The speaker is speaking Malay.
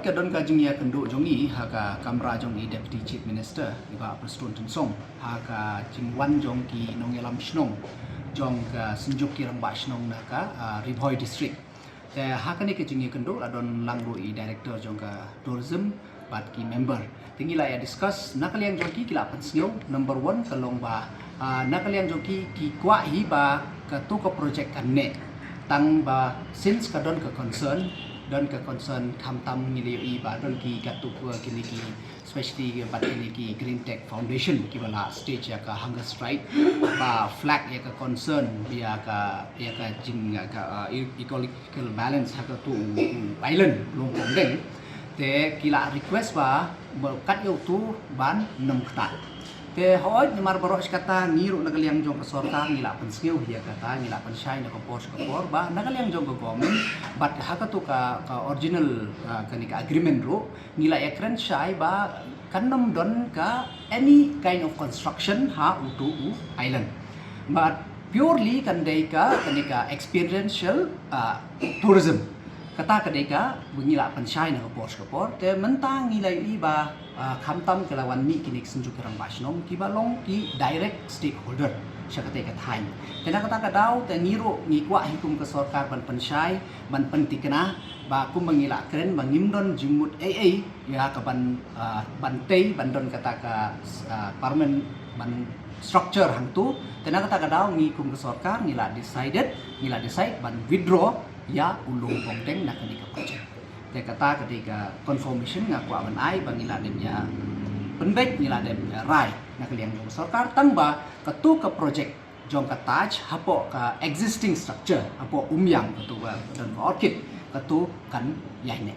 ka don ka jingya kendo jongi ha ka kamra jongi deputy chief minister iba Preston Tensong ha ka jingwan jong ki nongelam shnong jong ka sinjuk ki rang ba shnong na ka Ribhoi district te ha ka ni ka jingya kendo adon langro I director jong ka tourism bat ki member tingi la ya discuss nakaliang jong ki kila pan snyo number 1 kalong ba nakaliang jong ki kwa hi ba ka tu ka project kan ne tang ba since ka don ka concern kam tam ngili ba don ki katu kini ki especially bat kini ki Green Tech Foundation ki bala stage ya ka hunger strike ba flag ya ka concern ya ka jing ka ecological balance ha ka tu island longkong deng te kila request ba kat yo tu ban nam kta te hoy mar borok kata ngiru nagaliang jong ka sorkar ngila pan skill ya kata ngila pan shine ka por ba nagaliang jong ka government but haka tu ka original kani ka agreement ro ngila ekran shai ba kanam don ka any kind of construction ha utu island but purely kandai ka kani ka experiential tourism kata kadai ka ngila pan shine ka por te mentang ngila iba khamtam kelawan ni kini senjuk kerang basnong kiba long ki direct stakeholder syakate ka thain tena kata ka daw te ngiro ngikwa hikum ka sarkar ban pansyai ban pentikna ba kum mangila kren mangimdon jimut ya ka ban bantei bandon kata ka parliament ban structure hang tu tena kata ka daw ngikum ka sarkar ngila decide ban withdraw ya ulung pongteng na kani ka project te kata ketika confirmation ngaku aman ai bangila demnya penbek ngila dem rai nak liang jong sarkar tangba ketu ke project jong ka taj hapo ka existing structure hapo umyang ketu dan orchid ketu kan yaine